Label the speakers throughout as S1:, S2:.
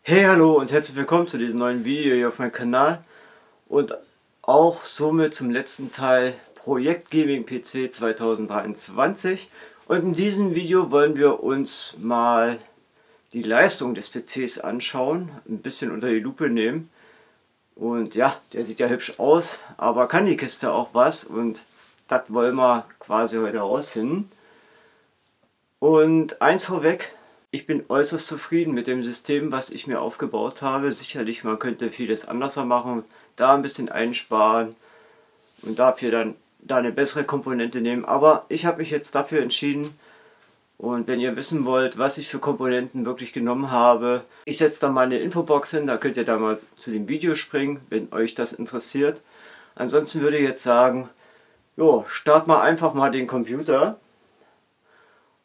S1: Hey, hallo und herzlich willkommen zu diesem neuen Video hier auf meinem Kanal und auch somit zum letzten Teil Projekt Gaming PC 2023. Und in diesem Video wollen wir uns mal die Leistung des PCs anschauen, ein bisschen unter die Lupe nehmen. Und ja, der sieht ja hübsch aus, aber kann die Kiste auch was? Und das wollen wir quasi heute herausfinden. Und eins vorweg: Ich bin äußerst zufrieden mit dem System, was ich mir aufgebaut habe. Sicherlich, man könnte vieles anders machen, da ein bisschen einsparen und dafür dann da eine bessere Komponente nehmen. Aber ich habe mich jetzt dafür entschieden. Und wenn ihr wissen wollt, was ich für Komponenten wirklich genommen habe, ich setze da mal eine Infobox hin, da könnt ihr da mal zu dem Video springen, wenn euch das interessiert. Ansonsten würde ich jetzt sagen, jo, start mal einfach mal den Computer.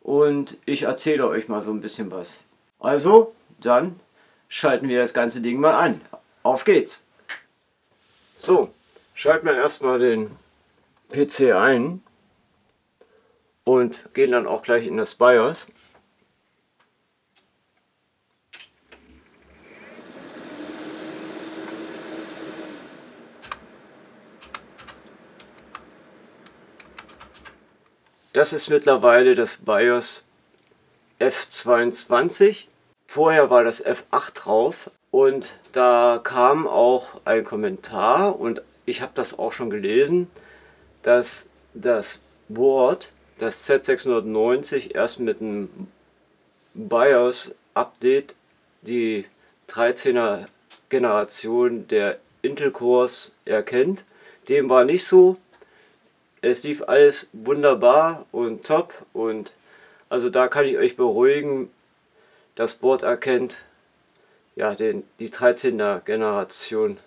S1: Und ich erzähle euch mal so ein bisschen was. Also, dann schalten wir das ganze Ding mal an. Auf geht's! So, schalten wir erstmal den PC ein und gehen dann auch gleich in das BIOS. Das ist mittlerweile das BIOS F22. Vorher war das F8 drauf und da kam auch ein Kommentar und ich habe das auch schon gelesen, dass das Board, das Z690, erst mit einem BIOS-Update die 13er Generation der Intel Cores erkennt. Dem war nicht so. Es lief alles wunderbar und top, und also da kann ich euch beruhigen, das Board erkennt ja die 13er Generation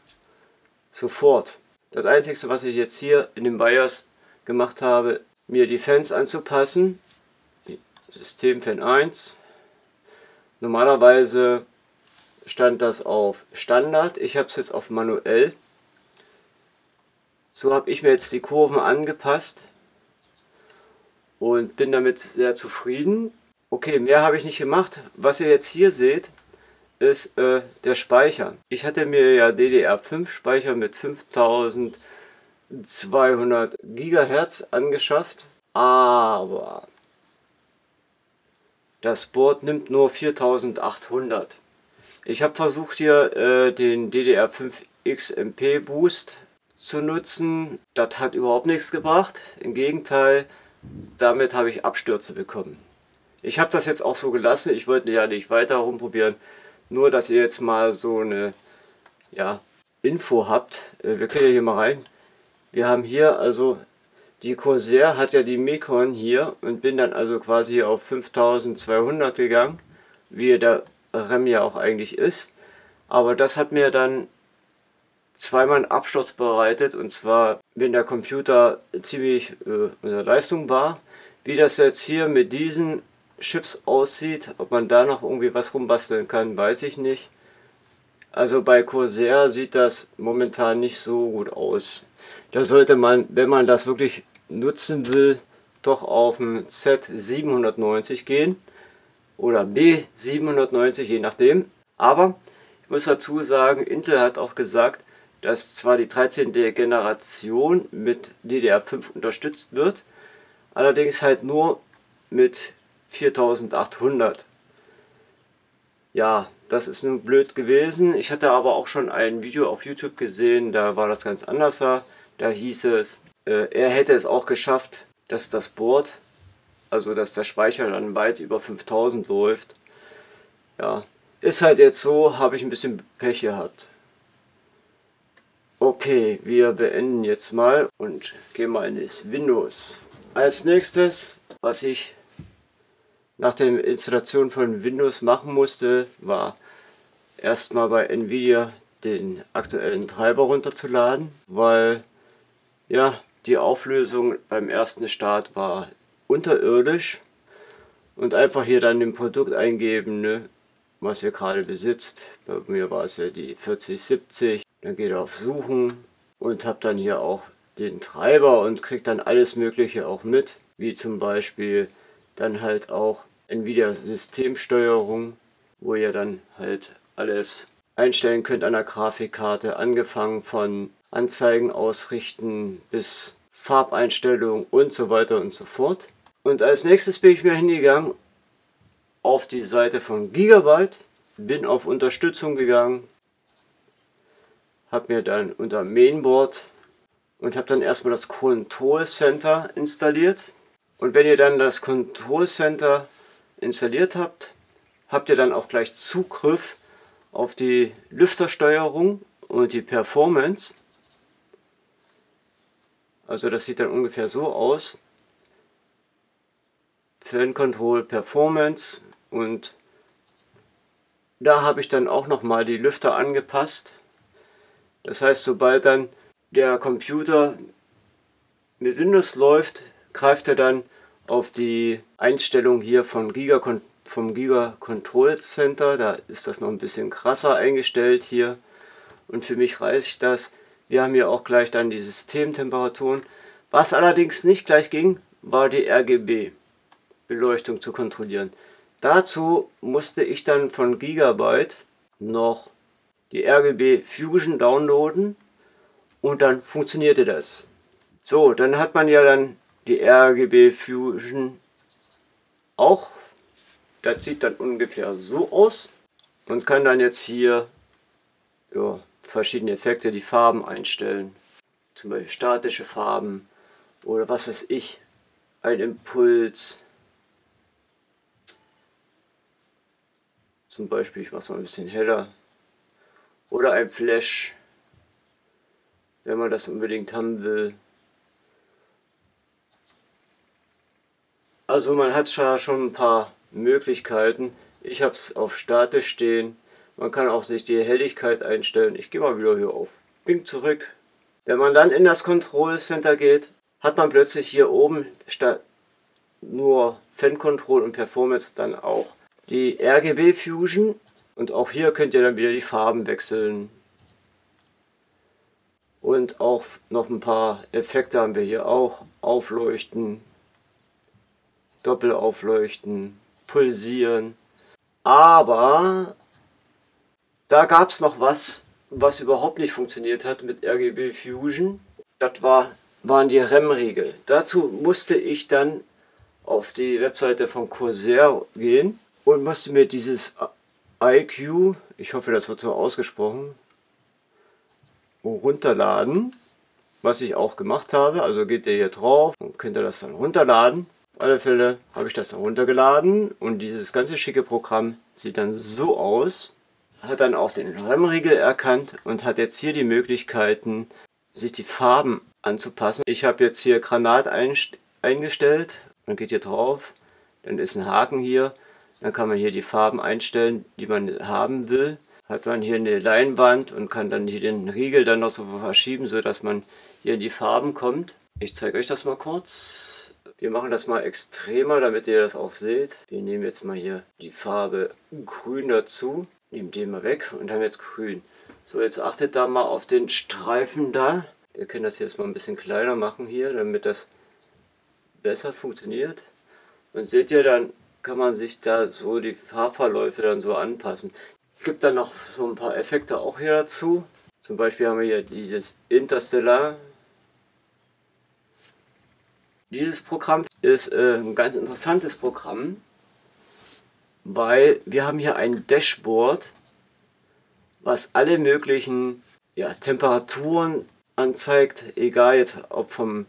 S1: sofort. Das einzige, was ich jetzt hier in dem BIOS gemacht habe, mir die Fans anzupassen. System Fan 1. Normalerweise stand das auf Standard, ich habe es jetzt auf manuell. So habe ich mir jetzt die Kurven angepasst und bin damit sehr zufrieden. Okay, mehr habe ich nicht gemacht. Was ihr jetzt hier seht, ist der Speicher. Ich hatte mir ja DDR5 Speicher mit 5200 GHz angeschafft, aber das Board nimmt nur 4800. Ich habe versucht hier den DDR5 XMP Boost zu nutzen. Das hat überhaupt nichts gebracht. Im Gegenteil, damit habe ich Abstürze bekommen. Ich habe das jetzt auch so gelassen. Ich wollte ja nicht weiter rumprobieren. Nur, dass ihr jetzt mal so eine Info habt. Wir können ja hier mal rein. Wir haben hier also die Corsair hat ja die Micron hier und bin dann also quasi hier auf 5200 gegangen, wie der RAM ja auch eigentlich ist. Aber das hat mir dann zweimal einen Absturz bereitet, und zwar, wenn der Computer ziemlich unter Leistung war. Wie das jetzt hier mit diesen Chips aussieht, ob man da noch irgendwie was rumbasteln kann, weiß ich nicht. Also bei Corsair sieht das momentan nicht so gut aus. Da sollte man, wenn man das wirklich nutzen will, doch auf ein Z790 gehen oder B790, je nachdem. Aber ich muss dazu sagen, Intel hat auch gesagt, dass zwar die 13. Generation mit DDR5 unterstützt wird, allerdings halt nur mit 4800. Ja, das ist nun blöd gewesen. Ich hatte aber auch schon ein Video auf YouTube gesehen, da war das ganz anders. Da hieß es, er hätte es auch geschafft, dass das Board, also dass der Speicher dann weit über 5000 läuft. Ja, ist halt jetzt so, habe ich ein bisschen Pech gehabt. Okay, wir beenden jetzt mal und gehen mal in das Windows. Als nächstes, was ich nach der Installation von Windows machen musste, war erstmal bei Nvidia den aktuellen Treiber runterzuladen, weil ja, die Auflösung beim ersten Start war unterirdisch, und einfach hier dann dem Produkt eingeben, ne, was ihr gerade besitzt. Bei mir war es ja die 4070. Dann geht ihr auf Suchen und habt dann hier auch den Treiber und kriegt dann alles Mögliche auch mit, wie zum Beispiel dann halt auch Nvidia Systemsteuerung, wo ihr dann halt alles einstellen könnt an der Grafikkarte, angefangen von Anzeigen ausrichten bis Farbeinstellungen und so weiter und so fort. Und als nächstes bin ich mir hingegangen auf die Seite von Gigabyte, bin auf Unterstützung gegangen, habe mir dann unter Mainboard und habe dann erstmal das Control Center installiert. Und wenn ihr dann das Control Center installiert habt, habt ihr dann auch gleich Zugriff auf die Lüftersteuerung und die Performance. Also das sieht dann ungefähr so aus. Fan Control, Performance, und da habe ich dann auch nochmal die Lüfter angepasst. Das heißt, sobald dann der Computer mit Windows läuft, greift er dann auf die Einstellung hier vom Giga Control Center. Da ist das noch ein bisschen krasser eingestellt hier. Und für mich reicht das. Wir haben hier auch gleich dann die Systemtemperaturen. Was allerdings nicht gleich ging, war die RGB-Beleuchtung zu kontrollieren. Dazu musste ich dann von Gigabyte noch die RGB Fusion downloaden und dann funktionierte das. So, dann hat man ja dann die RGB Fusion auch. Das sieht dann ungefähr so aus und kann dann jetzt hier verschiedene Effekte, die Farben einstellen. Zum Beispiel statische Farben oder was weiß ich, ein Impuls. Zum Beispiel, ich mache es mal ein bisschen heller. Oder ein Flash, wenn man das unbedingt haben will. Also man hat schon ein paar Möglichkeiten. Ich habe es auf statisch stehen. Man kann auch sich die Helligkeit einstellen. Ich gehe mal wieder hier auf Bing zurück. Wenn man dann in das Control Center geht, hat man plötzlich hier oben statt nur Fan Control und Performance dann auch die RGB Fusion. Und auch hier könnt ihr dann wieder die Farben wechseln. Und auch noch ein paar Effekte haben wir hier auch. Aufleuchten, Doppelaufleuchten, pulsieren. Aber da gab es noch was überhaupt nicht funktioniert hat mit RGB Fusion. Das waren die REM-Riegel. Dazu musste ich dann auf die Webseite von Corsair gehen und musste mir dieses iCUE, ich hoffe das wird so ausgesprochen, runterladen, was ich auch gemacht habe. Also geht ihr hier drauf und könnt ihr das dann runterladen. Auf alle Fälle habe ich das dann runtergeladen und dieses ganze schicke Programm sieht dann so aus. Hat dann auch den REM-Riegel erkannt und hat jetzt hier die Möglichkeiten, sich die Farben anzupassen. Ich habe jetzt hier Granat eingestellt, dann geht ihr drauf, dann ist ein Haken hier, dann kann man hier die Farben einstellen, die man haben will. Hat man hier eine Leinwand und kann dann hier den Riegel dann noch so verschieben, so dass man hier in die Farben kommt. Ich zeige euch das mal kurz. Wir machen das mal extremer, damit ihr das auch seht. Wir nehmen jetzt mal hier die Farbe Grün dazu. Nehmen den mal weg und haben jetzt Grün. So, jetzt achtet da mal auf den Streifen da. Wir können das jetzt mal ein bisschen kleiner machen hier, damit das besser funktioniert. Und seht ihr, dann kann man sich da so die Farbverläufe dann so anpassen. Es gibt dann noch so ein paar Effekte auch hier dazu. Zum Beispiel haben wir hier dieses Interstellar. Dieses Programm ist ein ganz interessantes Programm, weil wir haben hier ein Dashboard, was alle möglichen Temperaturen anzeigt, egal jetzt ob vom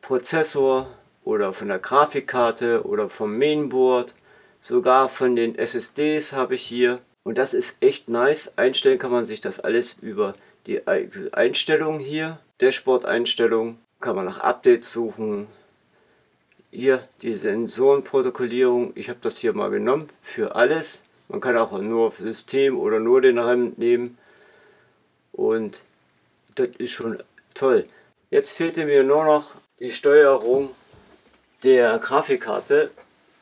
S1: Prozessor oder von der Grafikkarte oder vom Mainboard, sogar von den SSDs habe ich hier. Und das ist echt nice. Einstellen kann man sich das alles über die Einstellungen hier. Dashboard-Einstellungen, kann man nach Updates suchen. Hier die Sensorenprotokollierung. Ich habe das hier mal genommen für alles. Man kann auch nur System oder nur den RAM nehmen. Und das ist schon toll. Jetzt fehlte mir nur noch die Steuerung der Grafikkarte,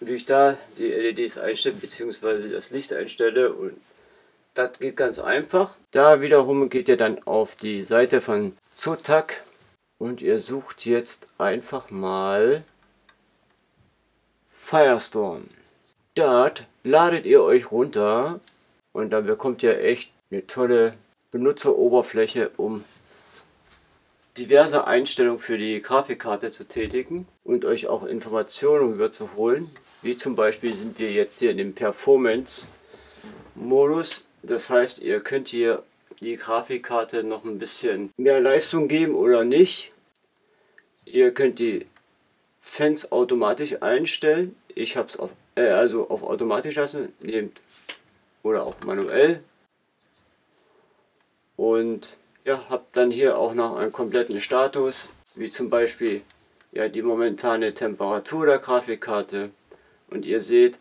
S1: wie ich da die LEDs einstelle bzw. das Licht einstelle, und das geht ganz einfach. Da wiederum geht ihr dann auf die Seite von Zotac und ihr sucht jetzt einfach mal Firestorm. Dort ladet ihr euch runter Und dann bekommt ihr echt eine tolle Benutzeroberfläche, um diverse Einstellungen für die Grafikkarte zu tätigen und euch auch Informationen rüberzuholen. Wie zum Beispiel sind wir jetzt hier in dem Performance-Modus. Das heißt, ihr könnt hier die Grafikkarte noch ein bisschen mehr Leistung geben oder nicht. Ihr könnt die Fans automatisch einstellen. Ich habe es auf automatisch lassen, oder auch manuell. Und ja, habt dann hier auch noch einen kompletten Status, wie zum Beispiel ja, die momentane Temperatur der Grafikkarte. Und ihr seht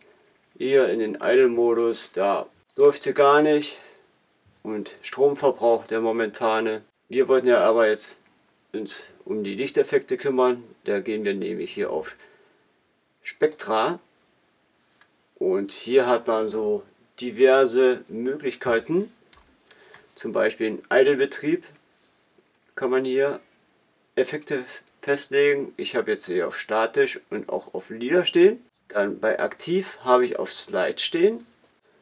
S1: hier in den Idle-Modus, da läuft sie gar nicht. Und Stromverbrauch der momentane. Wir wollten ja aber jetzt uns um die Lichteffekte kümmern. Da gehen wir nämlich hier auf Spektra. Und hier hat man so diverse Möglichkeiten. Zum Beispiel in Idle-Betrieb kann man hier Effekte festlegen. Ich habe jetzt hier auf statisch und auch auf Lila stehen. Dann bei aktiv habe ich auf Slide stehen.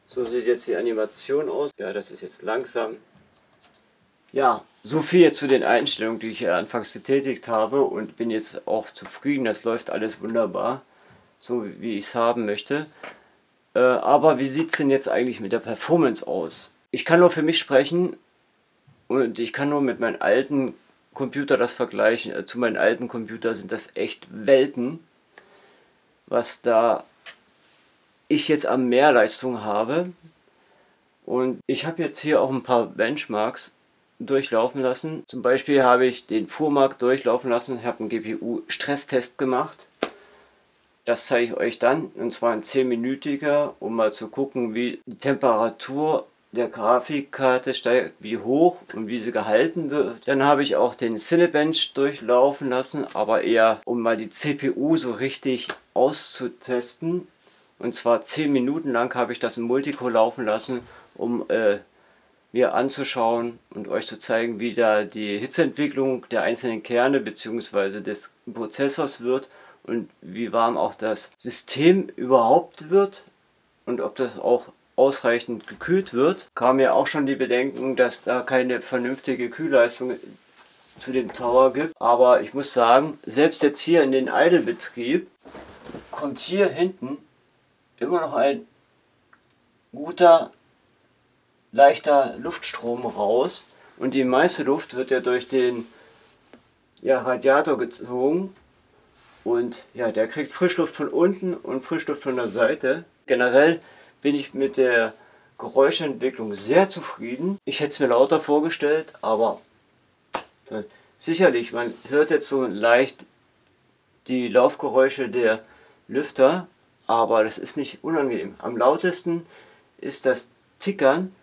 S1: So sieht jetzt die Animation aus. Ja, das ist jetzt langsam. Ja, so viel zu den Einstellungen, die ich anfangs getätigt habe, und bin jetzt auch zufrieden. Das läuft alles wunderbar, so wie ich es haben möchte. Aber wie sieht es denn jetzt eigentlich mit der Performance aus? Ich kann nur für mich sprechen und ich kann nur mit meinem alten Computer das vergleichen. Zu meinem alten Computer sind das echt Welten, was da ich jetzt an Mehrleistung habe. Und ich habe jetzt hier auch ein paar Benchmarks durchlaufen lassen. Zum Beispiel habe ich den Fuhrmark durchlaufen lassen, ich habe einen GPU-Stresstest gemacht. Das zeige ich euch dann, und zwar ein 10-minütiger, um mal zu gucken, wie die Temperatur der Grafikkarte steigt, wie hoch und wie sie gehalten wird. Dann habe ich auch den Cinebench durchlaufen lassen, aber eher um mal die CPU so richtig auszutesten. Und zwar 10 Minuten lang habe ich das im Multicore laufen lassen, um mir anzuschauen und euch zu zeigen, wie da die Hitzeentwicklung der einzelnen Kerne bzw. des Prozessors wird und wie warm auch das System überhaupt wird und ob das auch ausreichend gekühlt wird. Kam ja auch schon die Bedenken, dass da keine vernünftige Kühlleistung zu dem Tower gibt. Aber ich muss sagen, selbst jetzt hier in den Idle-Betrieb kommt hier hinten immer noch ein guter, leichter Luftstrom raus. Und die meiste Luft wird ja durch den Radiator gezogen. Und ja, der kriegt Frischluft von unten und Frischluft von der Seite. Generell bin ich mit der Geräuschentwicklung sehr zufrieden. Ich hätte es mir lauter vorgestellt, aber sicherlich, man hört jetzt so leicht die Laufgeräusche der Lüfter, aber das ist nicht unangenehm. Am lautesten ist das Tickern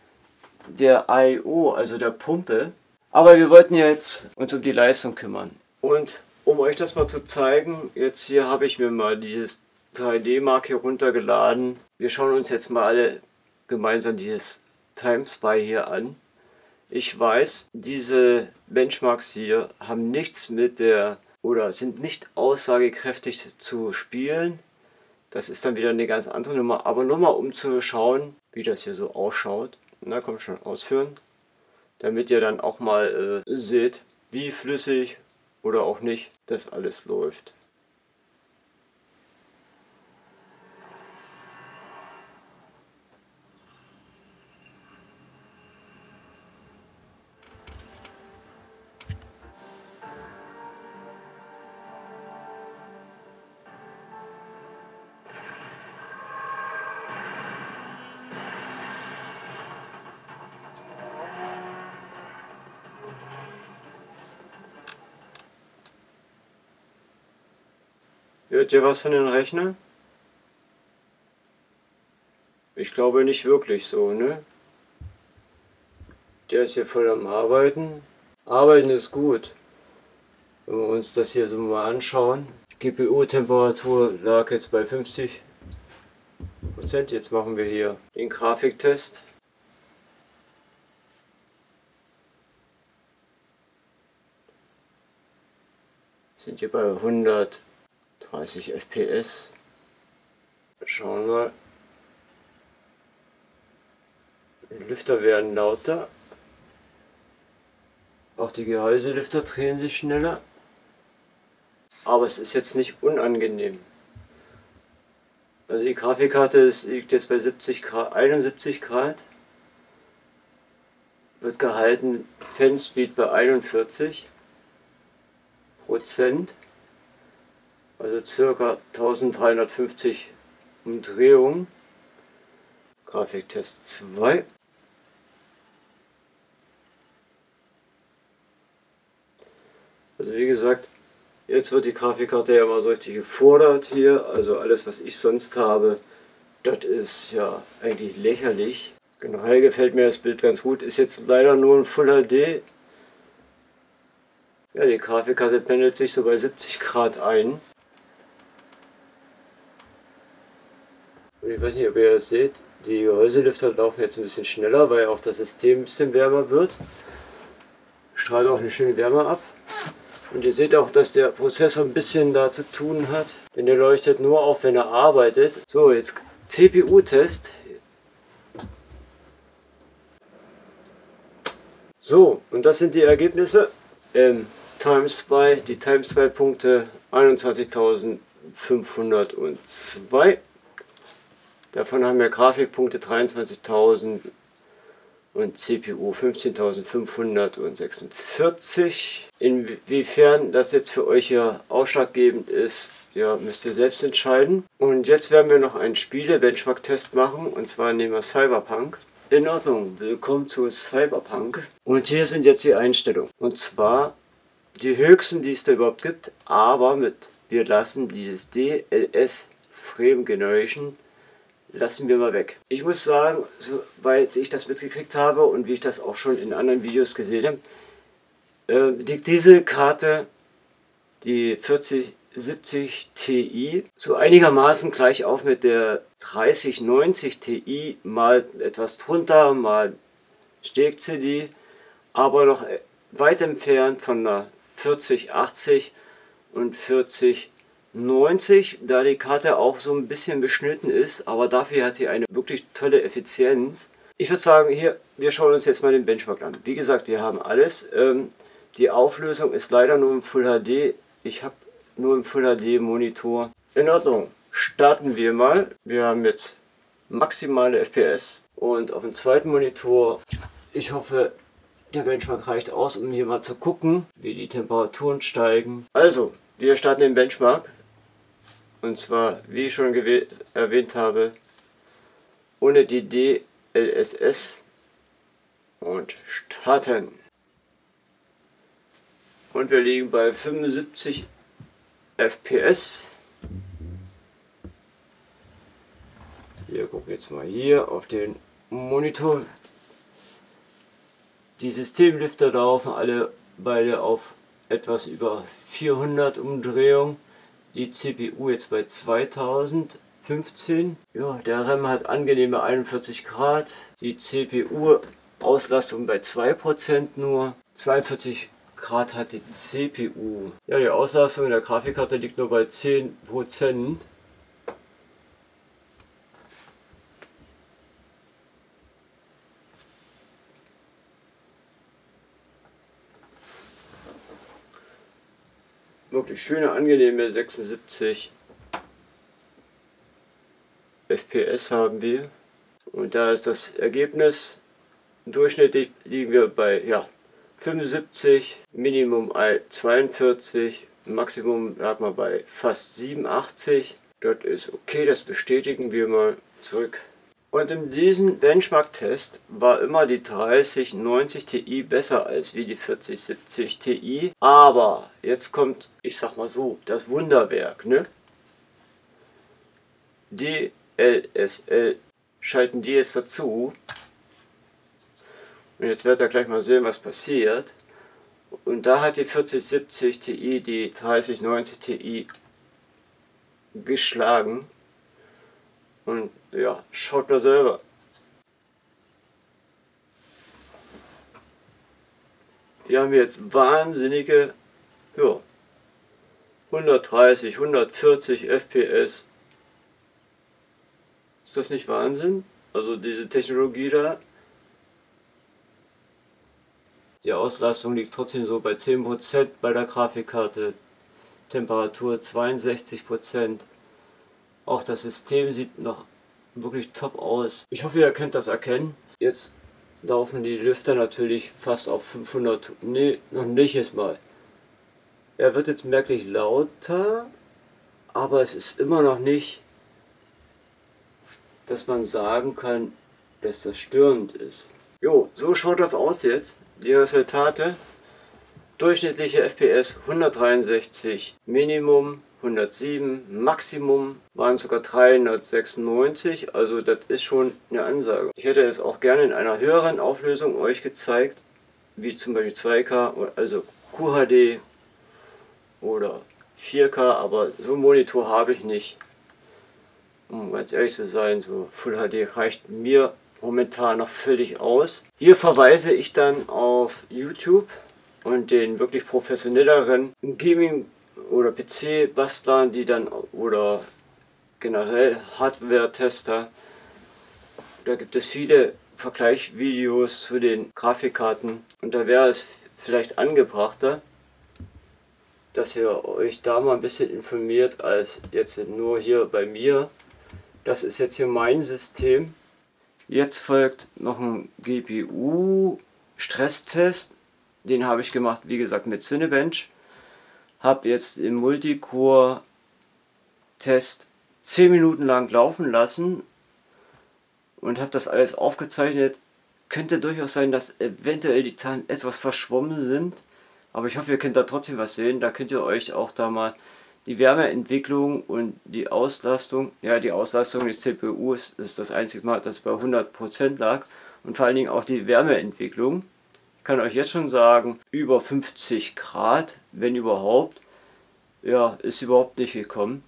S1: der I/O, also der Pumpe. Aber wir wollten ja jetzt uns um die Leistung kümmern. Und um euch das mal zu zeigen, jetzt hier habe ich mir mal dieses 3D-Mark hier runtergeladen. Wir schauen uns jetzt mal alle gemeinsam dieses TimeSpy hier an. Ich weiß, diese Benchmarks hier haben nichts mit der oder sind nicht aussagekräftig zu spielen. Das ist dann wieder eine ganz andere Nummer. Aber nur mal um zu schauen, wie das hier so ausschaut. Na, komm schon, ausführen. Damit ihr dann auch mal seht, wie flüssig oder auch nicht das alles läuft. Hört ihr was von den Rechner? Ich glaube nicht wirklich so, ne? Der ist hier voll am Arbeiten. Arbeiten ist gut. Wenn wir uns das hier so mal anschauen. GPU-Temperatur lag jetzt bei 50%. Jetzt machen wir hier den Grafiktest. Sind hier bei 130 FPS. Schauen wir. Die Lüfter werden lauter. Auch die Gehäuselüfter drehen sich schneller. Aber es ist jetzt nicht unangenehm. Also die Grafikkarte liegt jetzt bei 70 Grad, 71 Grad. Wird gehalten, Fanspeed bei 41%. Also ca. 1350 Umdrehungen. Grafiktest 2. Also wie gesagt, jetzt wird die Grafikkarte ja mal so richtig gefordert hier. Also alles, was ich sonst habe, das ist ja eigentlich lächerlich. Generell gefällt mir das Bild ganz gut. Ist jetzt leider nur ein Full HD. Ja, die Grafikkarte pendelt sich so bei 70 Grad ein. Und ich weiß nicht, ob ihr das seht. Die Gehäuselüfter laufen jetzt ein bisschen schneller, weil auch das System ein bisschen wärmer wird. Strahlt auch eine schöne Wärme ab. Und ihr seht auch, dass der Prozessor ein bisschen da zu tun hat, denn der leuchtet nur auf, wenn er arbeitet. So, jetzt CPU-Test. So, und das sind die Ergebnisse. TimeSpy, die TimeSpy-Punkte 21.502. Davon haben wir Grafikpunkte 23.000 und CPU 15.546. Inwiefern das jetzt für euch hier ausschlaggebend ist, ja, müsst ihr selbst entscheiden. Und jetzt werden wir noch einen Spiele-Benchmark-Test machen, und zwar nehmen wir Cyberpunk. In Ordnung, willkommen zu Cyberpunk. Und hier sind jetzt die Einstellungen. Und zwar die höchsten, die es da überhaupt gibt, aber wir lassen dieses DLS Frame Generation lassen wir mal weg. Ich muss sagen, soweit ich das mitgekriegt habe und wie ich das auch schon in anderen Videos gesehen habe, liegt diese Karte, die 4070 Ti, so einigermaßen gleich auf mit der 3090 Ti, mal etwas drunter, mal schlägt sie die, aber noch weit entfernt von der 4080 und 4090, da die Karte auch so ein bisschen beschnitten ist, aber dafür hat sie eine wirklich tolle Effizienz. Ich würde sagen, hier, wir schauen uns jetzt mal den Benchmark an. Wie gesagt, wir haben alles. Die Auflösung ist leider nur im Full HD. Ich habe nur im Full HD Monitor. In Ordnung, starten wir mal. Wir haben jetzt maximale FPS und auf dem zweiten Monitor, ich hoffe, der Benchmark reicht aus, um hier mal zu gucken, wie die Temperaturen steigen. Also, wir starten den Benchmark. Und zwar, wie ich schon erwähnt habe, ohne die DLSS. Und starten. Und wir liegen bei 75 FPS. Wir gucken jetzt mal hier auf den Monitor. Die Systemlüfter laufen beide auf etwas über 400 Umdrehungen. Die CPU jetzt bei 2015. Ja, der RAM hat angenehme 41 Grad. Die CPU-Auslastung bei 2% nur. 42 Grad hat die CPU. Ja, die Auslastung in der Grafikkarte liegt nur bei 10%. Wirklich schöne, angenehme 76 FPS haben wir. Und da ist das Ergebnis. Durchschnittlich liegen wir bei 75, Minimum 42, Maximum lag mal bei fast 87. Das ist okay, das bestätigen wir mal zurück. Und in diesem Benchmark-Test war immer die 3090 Ti besser als wie die 4070 Ti. Aber jetzt kommt, ich sag mal so, das Wunderwerk, ne? DLSS schalten die jetzt dazu. Und jetzt werdet ihr gleich mal sehen, was passiert. Und da hat die 4070 Ti die 3090 Ti geschlagen. Und ja, schaut mal selber. Wir haben jetzt wahnsinnige 130, 140 FPS. Ist das nicht Wahnsinn? Also diese Technologie da Die Auslastung liegt trotzdem so bei 10% bei der Grafikkarte. Temperatur 62%. Auch das System sieht noch wirklich top aus. Ich hoffe, ihr könnt das erkennen. Jetzt laufen die Lüfter natürlich fast auf 500. Nee, noch nicht jetzt mal. Er wird jetzt merklich lauter, aber es ist immer noch nicht, dass man sagen kann, dass das störend ist. Jo, so schaut das aus jetzt. Die Resultate. Durchschnittliche FPS 163, Minimum 107, Maximum waren sogar 396, also das ist schon eine Ansage. Ich hätte es auch gerne in einer höheren Auflösung euch gezeigt, wie zum Beispiel 2K, also QHD oder 4K, aber so einen Monitor habe ich nicht. Um ganz ehrlich zu sein, so Full HD reicht mir momentan noch völlig aus. Hier verweise ich dann auf YouTube und den wirklich professionelleren Gaming- oder PC-Bastlern, die dann, oder generell Hardware-Tester, da gibt es viele Vergleichsvideos zu den Grafikkarten und da wäre es vielleicht angebrachter, dass ihr euch da mal ein bisschen informiert, als jetzt nur hier bei mir. Das ist jetzt hier mein System. Jetzt folgt noch ein GPU-Stresstest. Den habe ich gemacht, wie gesagt, mit Cinebench. Habe jetzt im Multicore-Test 10 Minuten lang laufen lassen und habe das alles aufgezeichnet. Könnte durchaus sein, dass eventuell die Zahlen etwas verschwommen sind, aber ich hoffe, ihr könnt da trotzdem was sehen. Da könnt ihr euch auch da mal die Wärmeentwicklung und die Auslastung, ja, die Auslastung des CPUs ist das einzige Mal, das bei 100% lag, und vor allen Dingen auch die Wärmeentwicklung. Ich kann euch jetzt schon sagen, über 50 Grad, wenn überhaupt, ja, ist überhaupt nicht gekommen.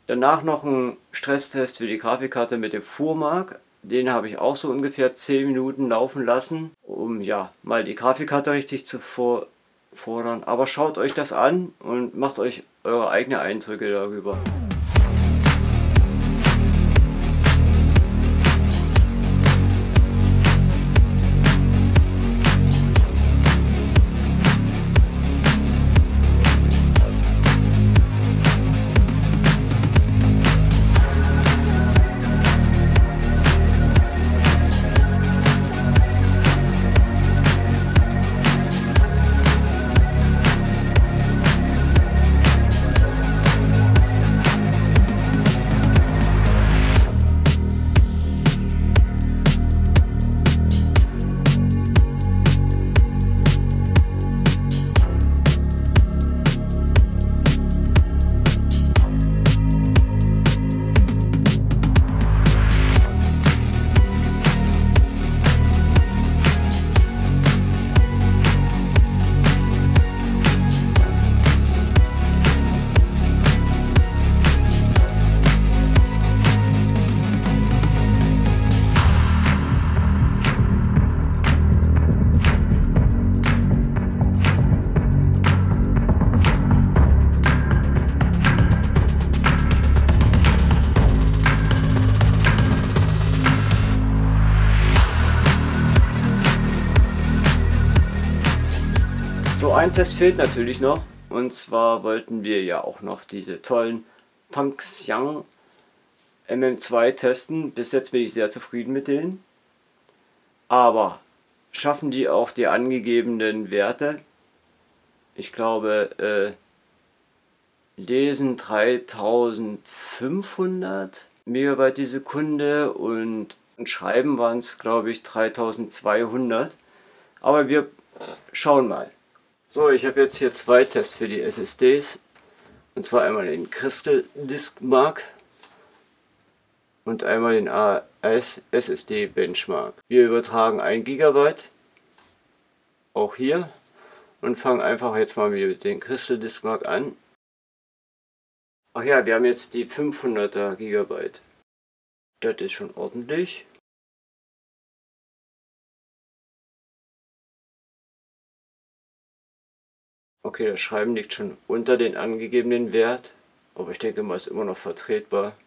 S1: Danach noch ein Stresstest für die Grafikkarte mit dem FurMark. Den habe ich auch so ungefähr 10 Minuten laufen lassen, um ja mal die Grafikkarte richtig zu fordern. Aber schaut euch das an und macht euch eure eigenen Eindrücke darüber. So, ein Test fehlt natürlich noch, und zwar wollten wir ja auch noch diese tollen Tongxiang MM2 testen. Bis jetzt bin ich sehr zufrieden mit denen, aber schaffen die auch die angegebenen Werte? Ich glaube, lesen 3500 Megabyte die Sekunde und schreiben waren es, glaube ich, 3200. Aber wir schauen mal. So, ich habe jetzt hier zwei Tests für die SSDs. Und zwar einmal den Crystal Disk Mark und einmal den AS SSD Benchmark. Wir übertragen 1 GB, auch hier, und fangen einfach jetzt mal mit den Crystal Disk Mark an. Ach ja, wir haben jetzt die 500er GB. Das ist schon ordentlich. Okay, das Schreiben liegt schon unter den angegebenen Wert, aber ich denke mal, ist immer noch vertretbar,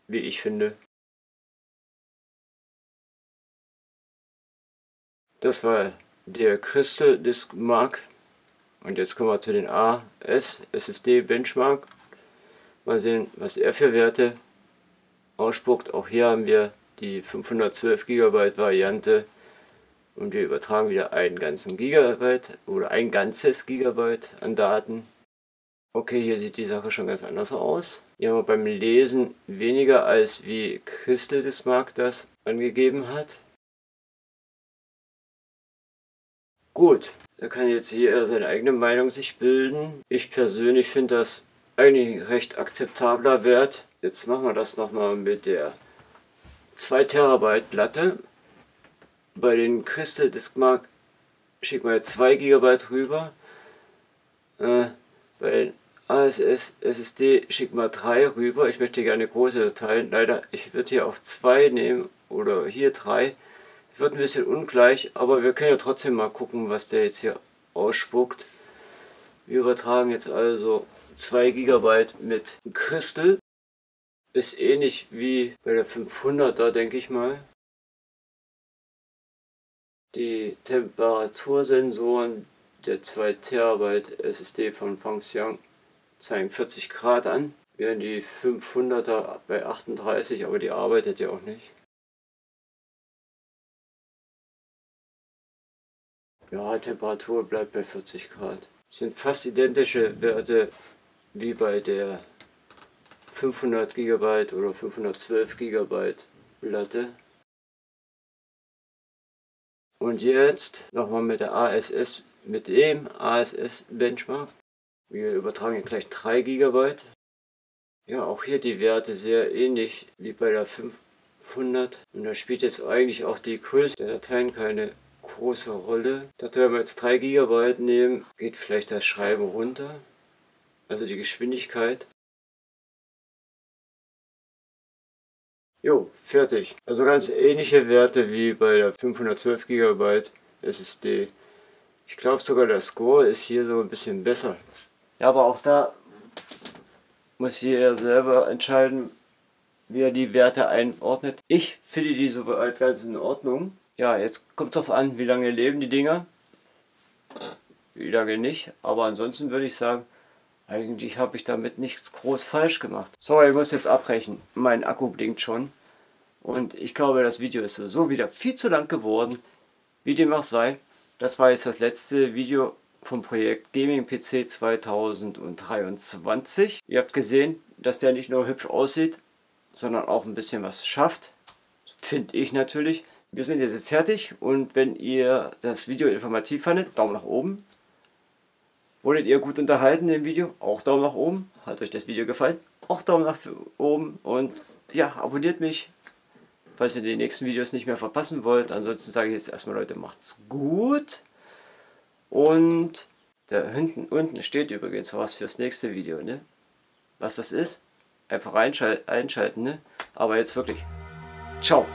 S1: wie ich finde. Das war der Crystal Disk Mark. Und jetzt kommen wir zu den AS SSD Benchmark. Mal sehen, was er für Werte ausspuckt. Auch hier haben wir die 512 GB Variante und wir übertragen wieder einen ganzen Gigabyte oder ein ganzes Gigabyte an Daten. Okay, hier sieht die Sache schon ganz anders aus. Hier haben wir beim Lesen weniger als wie Crystal Disk Mark das angegeben hat. Gut, da kann jetzt jeder seine eigene Meinung sich bilden. Ich persönlich finde das eigentlich ein recht akzeptabler Wert. Jetzt machen wir das nochmal mit der 2 TB Platte. Bei den Crystal Disk Mark schicken wir jetzt 2 GB rüber. Bei den ASS SSD schicken wir 3 rüber. Ich möchte gerne große Dateien. Leider, ich würde hier auch 2 nehmen oder hier 3. Wird ein bisschen ungleich, aber wir können ja trotzdem mal gucken, was der jetzt hier ausspuckt. Wir übertragen jetzt also 2 GB mit Crystal. Ist ähnlich wie bei der 500er, denke ich mal. Die Temperatursensoren der 2 TB SSD von Fangxiang zeigen 40 Grad an, während die 500er bei 38, aber die arbeitet ja auch nicht. Ja, Temperatur bleibt bei 40 Grad. Das sind fast identische Werte wie bei der 500 GB oder 512 GB Platte. Und jetzt nochmal mit der ASS, mit dem ASS Benchmark. Wir übertragen hier gleich 3 GB. Ja, auch hier die Werte sehr ähnlich wie bei der 500. Und da spielt jetzt eigentlich auch die Größe der Dateien keine große Rolle. Ich dachte, wenn wir jetzt 3 GB nehmen, geht vielleicht das Schreiben runter. Also die Geschwindigkeit. Jo, fertig. Also ganz ähnliche Werte wie bei der 512 GB SSD. Ich glaube sogar der Score ist hier so ein bisschen besser. Ja, aber auch da muss jeder selber entscheiden, wie er die Werte einordnet. Ich finde die soweit ganz in Ordnung. Ja, jetzt kommt es darauf an, wie lange leben die Dinger. Wie lange nicht. Aber ansonsten würde ich sagen, eigentlich habe ich damit nichts groß falsch gemacht. So, ich muss jetzt abbrechen. Mein Akku blinkt schon. Und ich glaube, das Video ist sowieso wieder viel zu lang geworden. Wie dem auch sei. Das war jetzt das letzte Video vom Projekt Gaming PC 2023. Ihr habt gesehen, dass der nicht nur hübsch aussieht, sondern auch ein bisschen was schafft. Finde ich natürlich. Wir sind jetzt fertig und wenn ihr das Video informativ fandet, Daumen nach oben. Wurdet ihr gut unterhalten im Video? Auch Daumen nach oben. Hat euch das Video gefallen? Auch Daumen nach oben und ja, abonniert mich, falls ihr die nächsten Videos nicht mehr verpassen wollt. Ansonsten sage ich jetzt erstmal, Leute, macht's gut. Und da unten steht übrigens was fürs nächste Video, ne? Was das ist? Einfach einschalten, ne? Aber jetzt wirklich. Ciao.